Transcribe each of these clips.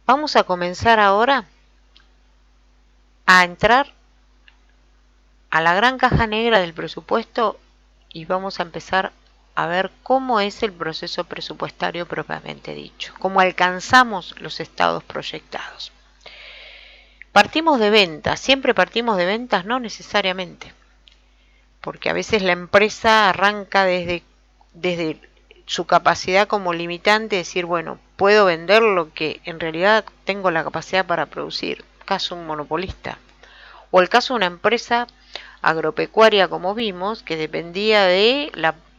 Vamos a comenzar ahora a entrar a la gran caja negra del presupuesto y vamos a empezar a ver cómo es el proceso presupuestario propiamente dicho, cómo alcanzamos los estados proyectados. Partimos de ventas, siempre partimos de ventas, no necesariamente, porque a veces la empresa arranca desde su capacidad como limitante, decir, bueno, puedo vender lo que en realidad tengo la capacidad para producir, caso un monopolista, o el caso de una empresa agropecuaria como vimos, que dependía de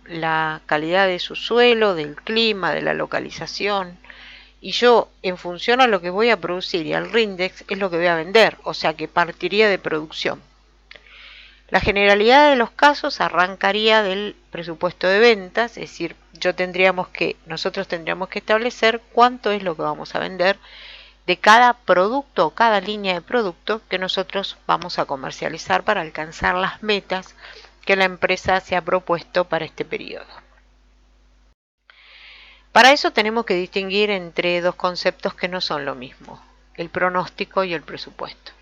la calidad de su suelo, del clima, de la localización, y yo en función a lo que voy a producir y al RINDEX es lo que voy a vender, o sea que partiría de producción. La generalidad de los casos arrancaría del presupuesto de ventas, es decir, nosotros tendríamos que establecer cuánto es lo que vamos a vender de cada producto o cada línea de producto que nosotros vamos a comercializar para alcanzar las metas que la empresa se ha propuesto para este periodo. Para eso tenemos que distinguir entre dos conceptos que no son lo mismo, el pronóstico y el presupuesto.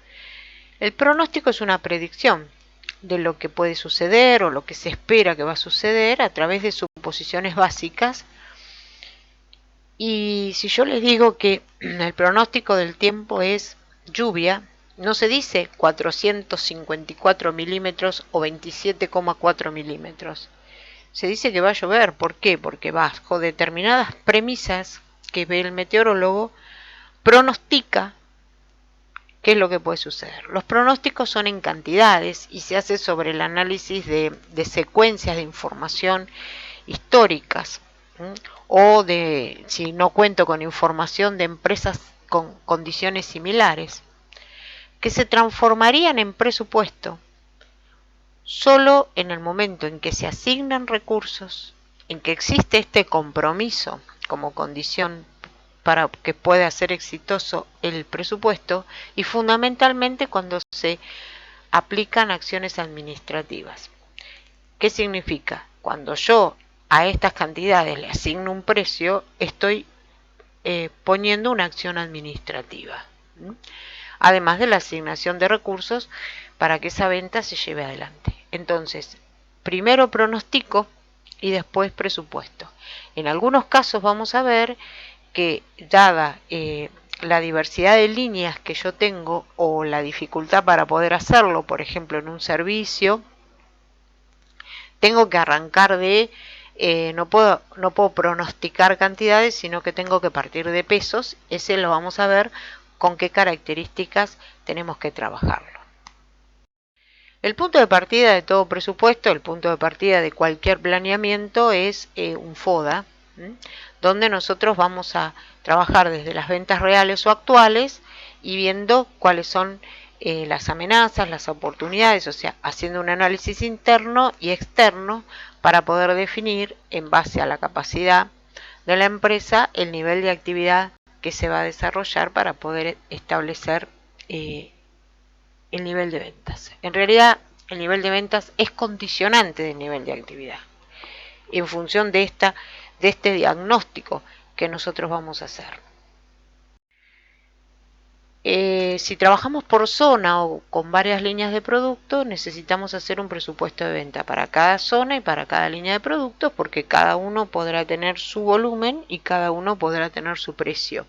El pronóstico es una predicción de lo que puede suceder o lo que se espera que va a suceder a través de suposiciones básicas. Y si yo les digo que el pronóstico del tiempo es lluvia, no se dice 454 milímetros o 27,4 milímetros. Se dice que va a llover. ¿Por qué? Porque bajo determinadas premisas que ve el meteorólogo, pronostica qué es lo que puede suceder. Los pronósticos son en cantidades y se hace sobre el análisis de secuencias de información históricas, o de, si no cuento con información de empresas con condiciones similares, que se transformarían en presupuesto solo en el momento en que se asignan recursos, en que existe este compromiso como condición para que pueda ser exitoso el presupuesto, y fundamentalmente cuando se aplican acciones administrativas. ¿Qué significa? Cuando yo a estas cantidades le asigno un precio, estoy poniendo una acción administrativa, además de la asignación de recursos para que esa venta se lleve adelante. Entonces, primero pronostico y después presupuesto. En algunos casos vamos a ver que dada la diversidad de líneas que yo tengo o la dificultad para poder hacerlo, por ejemplo en un servicio, tengo que arrancar de, no puedo pronosticar cantidades, sino que tengo que partir de pesos. Ese lo vamos a ver con qué características tenemos que trabajarlo. El punto de partida de todo presupuesto, el punto de partida de cualquier planeamiento es un FODA, donde nosotros vamos a trabajar desde las ventas reales o actuales y viendo cuáles son las amenazas, las oportunidades, o sea, haciendo un análisis interno y externo para poder definir, en base a la capacidad de la empresa, el nivel de actividad que se va a desarrollar para poder establecer el nivel de ventas. En realidad, el nivel de ventas es condicionante del nivel de actividad, en función de este diagnóstico que nosotros vamos a hacer. Si trabajamos por zona o con varias líneas de producto, necesitamos hacer un presupuesto de venta para cada zona y para cada línea de productos, porque cada uno podrá tener su volumen y cada uno podrá tener su precio.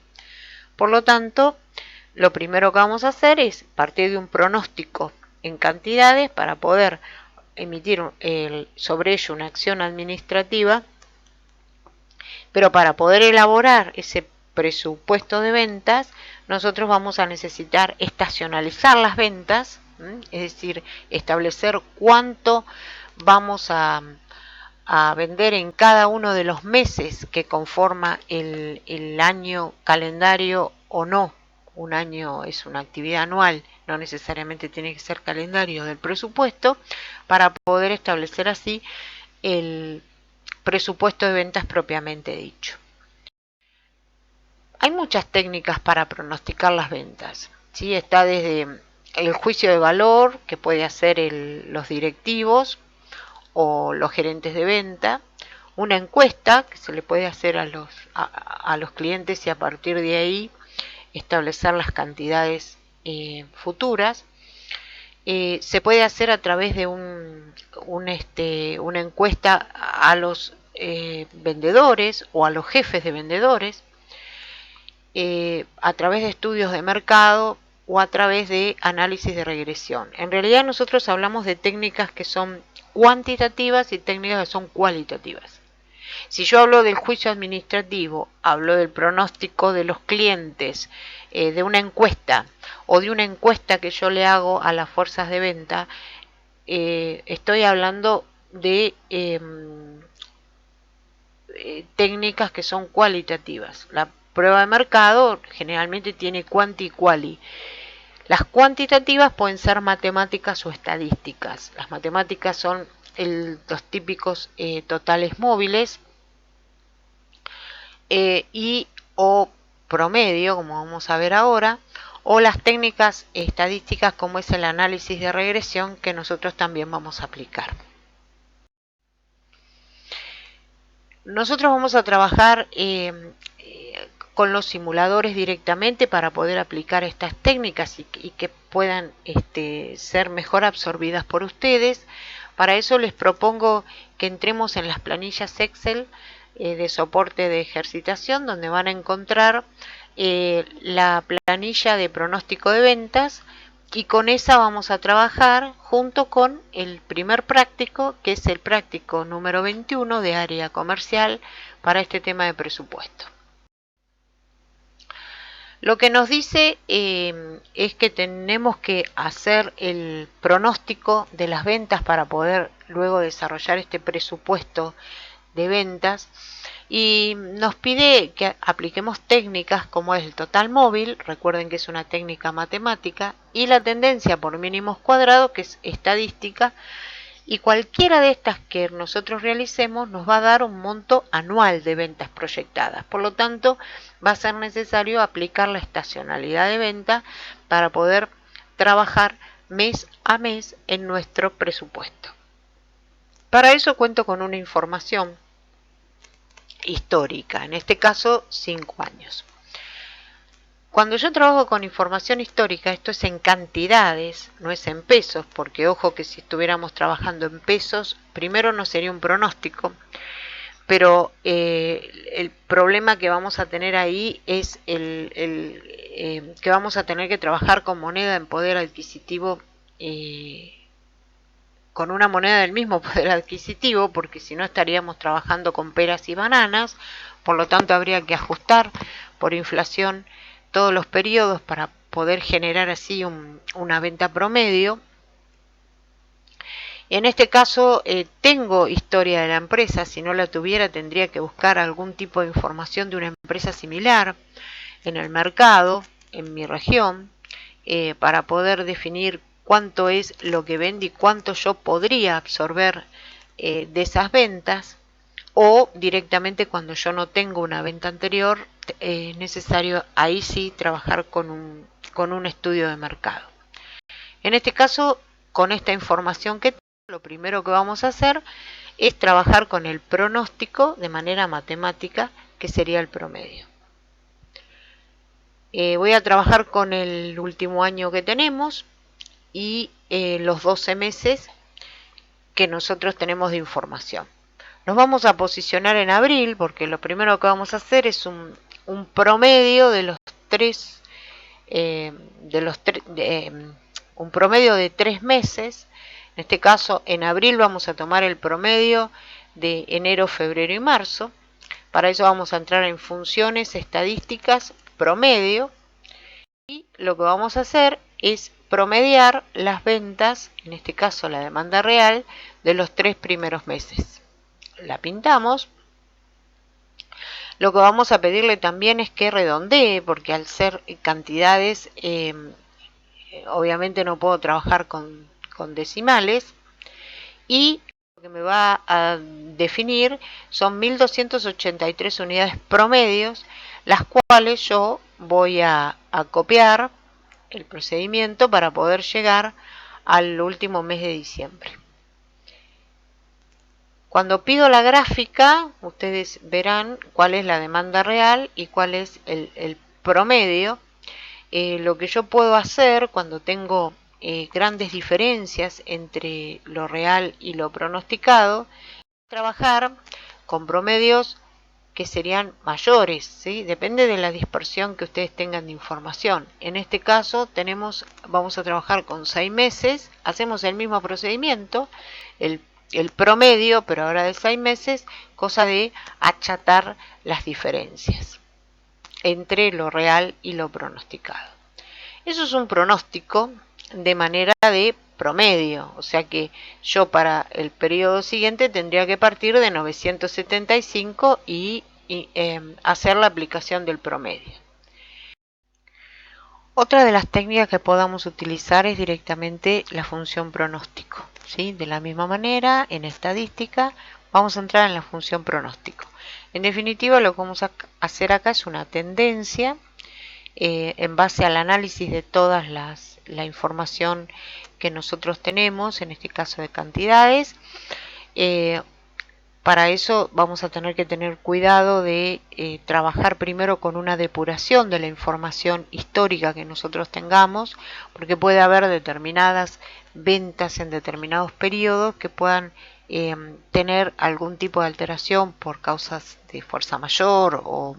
Por lo tanto, lo primero que vamos a hacer es partir de un pronóstico en cantidades para poder emitir sobre ello una acción administrativa, pero para poder elaborar ese presupuesto de ventas, nosotros vamos a necesitar estacionalizar las ventas, es decir, establecer cuánto vamos a vender en cada uno de los meses que conforma el año calendario o no. Un año es una actividad anual, no necesariamente tiene que ser calendario del presupuesto, para poder establecer así el presupuesto de ventas propiamente dicho. Hay muchas técnicas para pronosticar las ventas, ¿sí? Está desde el juicio de valor que puede hacer los directivos o los gerentes de venta, una encuesta que se le puede hacer a los clientes y a partir de ahí establecer las cantidades futuras. Se puede hacer a través de una encuesta a los vendedores o a los jefes de vendedores, a través de estudios de mercado o a través de análisis de regresión. En realidad nosotros hablamos de técnicas que son cuantitativas y técnicas que son cualitativas. Si yo hablo del juicio administrativo, hablo del pronóstico de los clientes, de una encuesta o de una encuesta que yo le hago a las fuerzas de venta, estoy hablando de técnicas que son cualitativas. La prueba de mercado generalmente tiene quanti y quali. Las cuantitativas pueden ser matemáticas o estadísticas. Las matemáticas son los típicos totales móviles y o promedio, como vamos a ver ahora, o las técnicas estadísticas como es el análisis de regresión, que nosotros también vamos a aplicar. Nosotros vamos a trabajar con los simuladores directamente para poder aplicar estas técnicas y que puedan ser mejor absorbidas por ustedes. Para eso les propongo que entremos en las planillas Excel de soporte de ejercitación, donde van a encontrar la planilla de pronóstico de ventas, y con esa vamos a trabajar junto con el primer práctico, que es el práctico número 21 de área comercial para este tema de presupuesto. Lo que nos dice es que tenemos que hacer el pronóstico de las ventas para poder luego desarrollar este presupuesto de ventas, y nos pide que apliquemos técnicas como es el total móvil, recuerden que es una técnica matemática, y la tendencia por mínimos cuadrados, que es estadística, y cualquiera de estas que nosotros realicemos nos va a dar un monto anual de ventas proyectadas. Por lo tanto, va a ser necesario aplicar la estacionalidad de venta para poder trabajar mes a mes en nuestro presupuesto. Para eso cuento con una información histórica, en este caso 5 años. Cuando yo trabajo con información histórica, esto es en cantidades, no es en pesos, porque ojo que si estuviéramos trabajando en pesos, primero no sería un pronóstico, pero el problema que vamos a tener ahí es que vamos a tener que trabajar con moneda en poder adquisitivo, con una moneda del mismo poder adquisitivo, porque si no estaríamos trabajando con peras y bananas. Por lo tanto habría que ajustar por inflación todos los periodos para poder generar así una venta promedio. En este caso tengo historia de la empresa. Si no la tuviera, tendría que buscar algún tipo de información de una empresa similar en el mercado, en mi región, para poder definir cuánto es lo que vende y cuánto yo podría absorber de esas ventas, o directamente cuando yo no tengo una venta anterior, es necesario ahí sí trabajar con un estudio de mercado. En este caso, con esta información que tengo, lo primero que vamos a hacer es trabajar con el pronóstico de manera matemática, que sería el promedio. Voy a trabajar con el último año que tenemos y los 12 meses que nosotros tenemos de información. Nos vamos a posicionar en abril, porque lo primero que vamos a hacer es un promedio de los un promedio de 3 meses. En este caso, en abril vamos a tomar el promedio de enero, febrero y marzo. Para eso vamos a entrar en funciones, estadísticas, promedio, y lo que vamos a hacer es promediar las ventas, en este caso la demanda real, de los 3 primeros meses. La pintamos. Lo que vamos a pedirle también es que redondee, porque al ser cantidades, obviamente no puedo trabajar con decimales, y lo que me va a definir son 1283 unidades promedios, las cuales yo voy a copiar el procedimiento para poder llegar al último mes de diciembre. Cuando pido la gráfica, ustedes verán cuál es la demanda real y cuál es el promedio. lo que yo puedo hacer cuando tengo grandes diferencias entre lo real y lo pronosticado, trabajar con promedios que serían mayores, ¿sí? Depende de la dispersión que ustedes tengan de información. En este caso vamos a trabajar con 6 meses, hacemos el mismo procedimiento, el promedio, pero ahora de 6 meses, cosa de achatar las diferencias entre lo real y lo pronosticado. Eso es un pronóstico de manera de promedio, o sea que yo para el periodo siguiente tendría que partir de 975 y hacer la aplicación del promedio. Otra de las técnicas que podamos utilizar es directamente la función pronóstico, ¿sí? De la misma manera, en estadística, vamos a entrar en la función pronóstico. En definitiva, lo que vamos a hacer acá es una tendencia en base al análisis de toda la información que nosotros tenemos, en este caso de cantidades. Para eso vamos a tener que tener cuidado de trabajar primero con una depuración de la información histórica que nosotros tengamos, porque puede haber determinadas ventas en determinados periodos que puedan tener algún tipo de alteración por causas de fuerza mayor o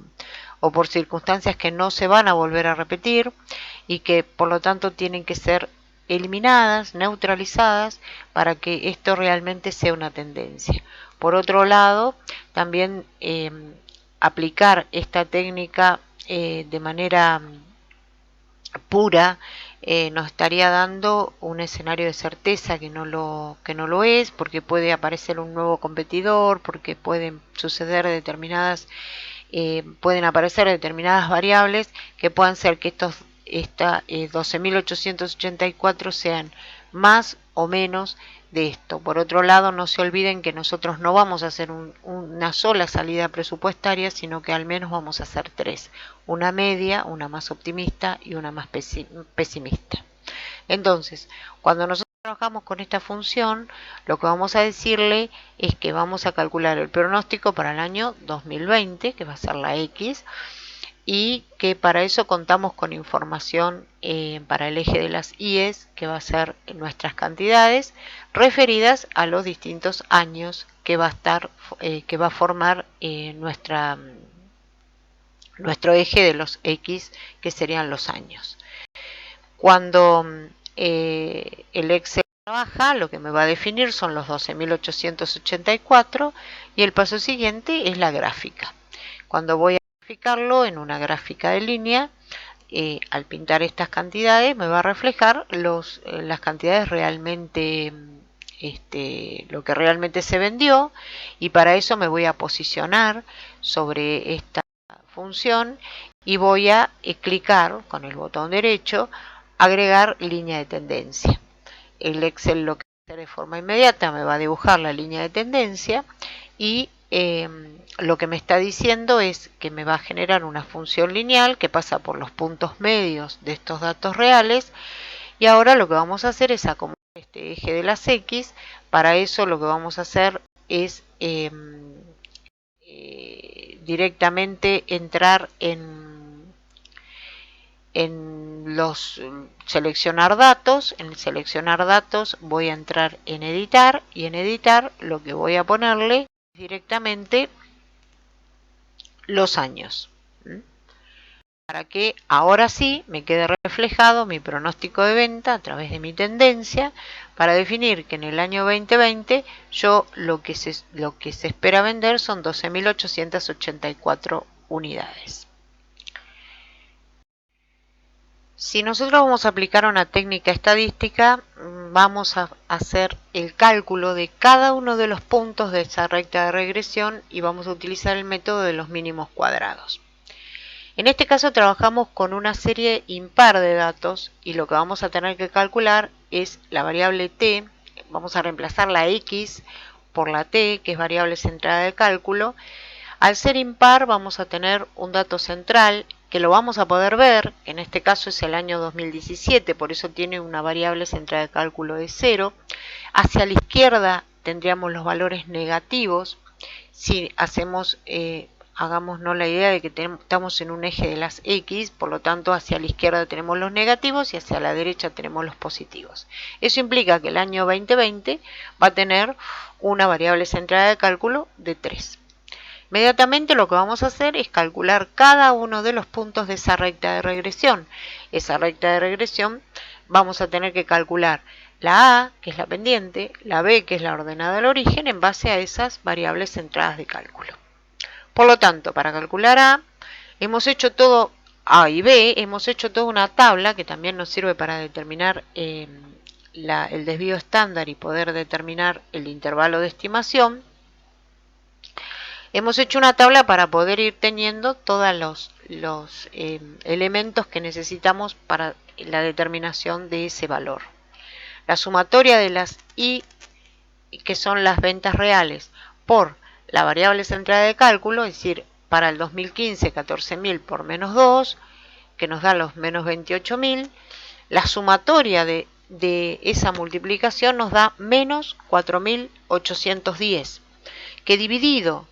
por circunstancias que no se van a volver a repetir y que por lo tanto tienen que ser eliminadas, neutralizadas, para que esto realmente sea una tendencia. Por otro lado, también aplicar esta técnica de manera pura nos estaría dando un escenario de certeza que no lo es, porque puede aparecer un nuevo competidor, porque pueden suceder pueden aparecer determinadas variables que puedan ser que esta 12.884 sean más o menos de esto. Por otro lado, no se olviden que nosotros no vamos a hacer una sola salida presupuestaria, sino que al menos vamos a hacer 3. Una media, una más optimista y una más pesimista. Entonces, cuando nosotros trabajamos con esta función, lo que vamos a decirle es que vamos a calcular el pronóstico para el año 2020, que va a ser la X, y que para eso contamos con información para el eje de las IES, que va a ser nuestras cantidades referidas a los distintos años que va a formar nuestro eje de los X, que serían los años. Cuando el Excel trabaja, lo que me va a definir son los 12.884 y el paso siguiente es la gráfica. Cuando voy a graficarlo en una gráfica de línea, al pintar estas cantidades me va a reflejar las cantidades realmente, lo que realmente se vendió, y para eso me voy a posicionar sobre esta función y voy a clicar con el botón derecho agregar línea de tendencia. El Excel lo que va a hacer de forma inmediata me va a dibujar la línea de tendencia y lo que me está diciendo es que me va a generar una función lineal que pasa por los puntos medios de estos datos reales, y ahora lo que vamos a hacer es acomodar este eje de las X. Para eso lo que vamos a hacer es directamente entrar en seleccionar datos. En seleccionar datos voy a entrar en editar, y en editar lo que voy a ponerle directamente los años, para que ahora sí me quede reflejado mi pronóstico de venta a través de mi tendencia, para definir que en el año 2020 yo lo que se espera vender son 12.884 unidades. Si nosotros vamos a aplicar una técnica estadística, vamos a hacer el cálculo de cada uno de los puntos de esa recta de regresión y vamos a utilizar el método de los mínimos cuadrados. En este caso trabajamos con una serie impar de datos y lo que vamos a tener que calcular es la variable t. Vamos a reemplazar la x por la t, que es variable centrada de cálculo. Al ser impar vamos a tener un dato central que lo vamos a poder ver, en este caso es el año 2017, por eso tiene una variable centrada de cálculo de 0. Hacia la izquierda tendríamos los valores negativos si hacemos hagámonos la idea de que estamos en un eje de las X, por lo tanto hacia la izquierda tenemos los negativos y hacia la derecha tenemos los positivos. Eso implica que el año 2020 va a tener una variable centrada de cálculo de 3. Inmediatamente lo que vamos a hacer es calcular cada uno de los puntos de esa recta de regresión. Esa recta de regresión vamos a tener que calcular la A, que es la pendiente, la B, que es la ordenada al origen, en base a esas variables centradas de cálculo. Por lo tanto, para calcular A, hemos hecho todo, A y B, hemos hecho toda una tabla que también nos sirve para determinar el desvío estándar y poder determinar el intervalo de estimación. Hemos hecho una tabla para poder ir teniendo todos los elementos que necesitamos para la determinación de ese valor. La sumatoria de las I, que son las ventas reales, por la variable centrada de cálculo, es decir, para el 2015 14.000 por menos 2, que nos da los menos 28.000, la sumatoria de esa multiplicación nos da menos 4.810, que dividido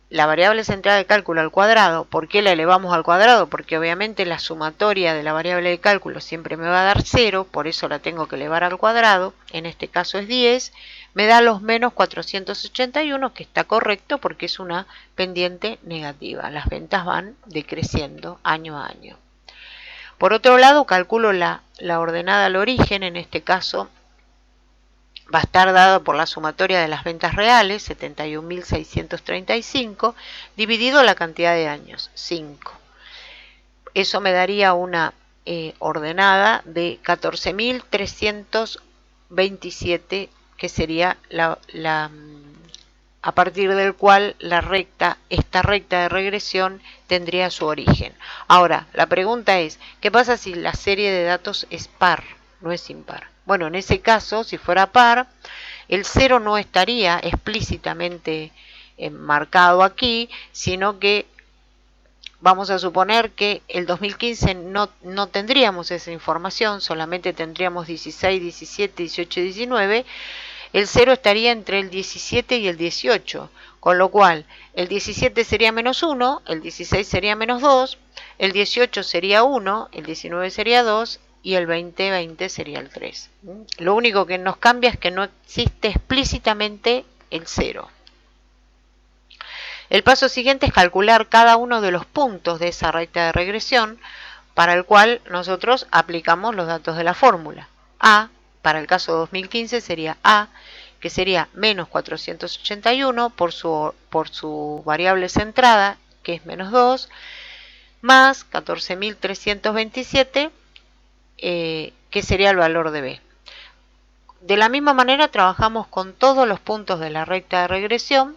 la variable centrada de cálculo al cuadrado. ¿Por qué la elevamos al cuadrado? Porque obviamente la sumatoria de la variable de cálculo siempre me va a dar 0, por eso la tengo que elevar al cuadrado, en este caso es 10, me da los menos 481, que está correcto porque es una pendiente negativa. Las ventas van decreciendo año a año. Por otro lado, calculo la ordenada al origen, en este caso va a estar dado por la sumatoria de las ventas reales, 71.635, dividido la cantidad de años, 5. Eso me daría una ordenada de 14.327, que sería a partir del cual esta recta de regresión tendría su origen. Ahora, la pregunta es, ¿qué pasa si la serie de datos es par, no es impar? Bueno, en ese caso, si fuera par, el 0 no estaría explícitamente marcado aquí, sino que vamos a suponer que el 2015 no tendríamos esa información, solamente tendríamos 16, 17, 18 y 19. El 0 estaría entre el 17 y el 18, con lo cual el 17 sería menos 1, el 16 sería menos 2, el 18 sería 1, el 19 sería 2 y el 20 sería el 3. Lo único que nos cambia es que no existe explícitamente el 0. El paso siguiente es calcular cada uno de los puntos de esa recta de regresión, para el cual nosotros aplicamos los datos de la fórmula. A, para el caso 2015, sería A, que sería menos 481 por su variable centrada, que es menos 2, más 14.327, que sería el valor de B. De la misma manera trabajamos con todos los puntos de la recta de regresión,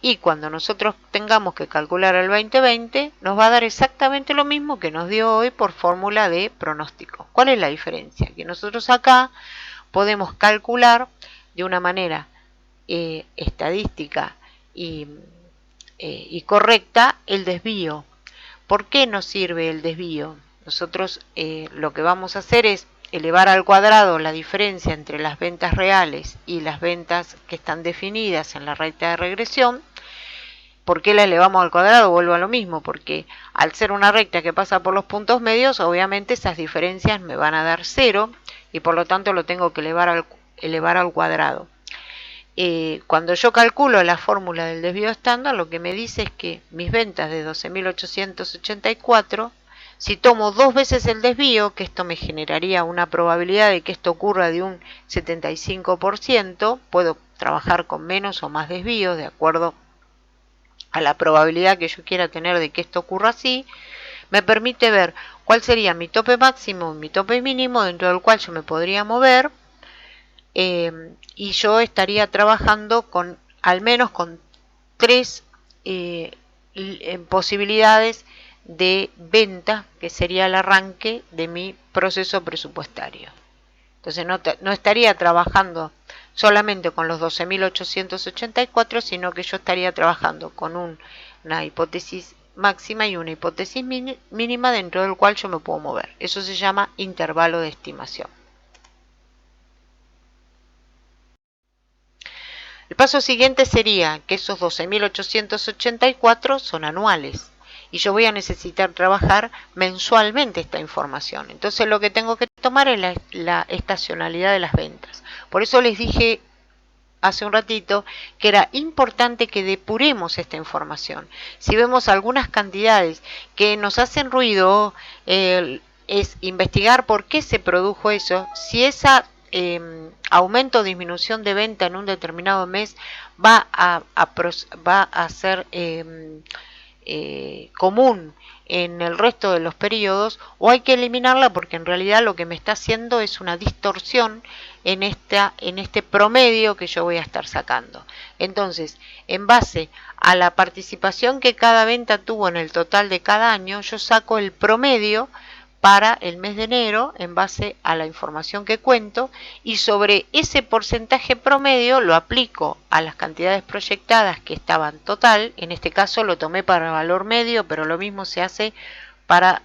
y cuando nosotros tengamos que calcular el 2020, nos va a dar exactamente lo mismo que nos dio hoy por fórmula de pronóstico. ¿Cuál es la diferencia? Que nosotros acá podemos calcular de una manera estadística y correcta el desvío. ¿Por qué nos sirve el desvío? Nosotros lo que vamos a hacer es elevar al cuadrado la diferencia entre las ventas reales y las ventas que están definidas en la recta de regresión. ¿Por qué la elevamos al cuadrado? Vuelvo a lo mismo, porque al ser una recta que pasa por los puntos medios, obviamente esas diferencias me van a dar 0 y por lo tanto lo tengo que elevar al cuadrado. Cuando yo calculo la fórmula del desvío estándar, lo que me dice es que mis ventas de 12.884, si tomo 2 veces el desvío, que esto me generaría una probabilidad de que esto ocurra de un 75%, puedo trabajar con menos o más desvíos de acuerdo a la probabilidad que yo quiera tener de que esto ocurra así, me permite ver cuál sería mi tope máximo y mi tope mínimo dentro del cual yo me podría mover, y yo estaría trabajando con al menos con 3 posibilidades de venta, que sería el arranque de mi proceso presupuestario. Entonces no estaría trabajando solamente con los 12.884, sino que yo estaría trabajando con una hipótesis máxima y una hipótesis mínima dentro del cual yo me puedo mover. Eso se llama intervalo de estimación. El paso siguiente sería que esos 12.884 son anuales y yo voy a necesitar trabajar mensualmente esta información. Entonces lo que tengo que tomar es la estacionalidad de las ventas. Por eso les dije hace un ratito que era importante que depuremos esta información. Si vemos algunas cantidades que nos hacen ruido, es investigar por qué se produjo eso, si esa aumento o disminución de venta en un determinado mes va a ser común en el resto de los periodos, o hay que eliminarla porque en realidad lo que me está haciendo es una distorsión en este promedio que yo voy a estar sacando. Entonces, en base a la participación que cada venta tuvo en el total de cada año, yo saco el promedio para el mes de enero en base a la información que cuento, y sobre ese porcentaje promedio lo aplico a las cantidades proyectadas que estaban total. En este caso lo tomé para valor medio, pero lo mismo se hace para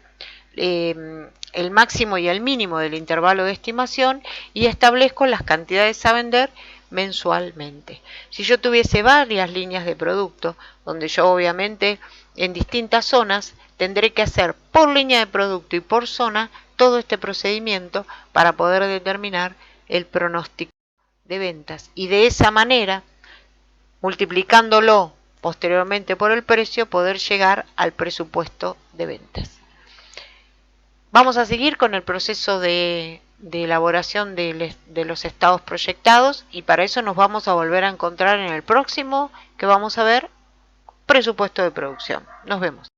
el máximo y el mínimo del intervalo de estimación, y establezco las cantidades a vender mensualmente. Si yo tuviese varias líneas de producto, donde yo obviamente en distintas zonas tendré que hacer por línea de producto y por zona todo este procedimiento para poder determinar el pronóstico de ventas, y de esa manera, multiplicándolo posteriormente por el precio, poder llegar al presupuesto de ventas. Vamos a seguir con el proceso de elaboración de los estados proyectados, y para eso nos vamos a volver a encontrar en el próximo, que vamos a ver presupuesto de producción. Nos vemos.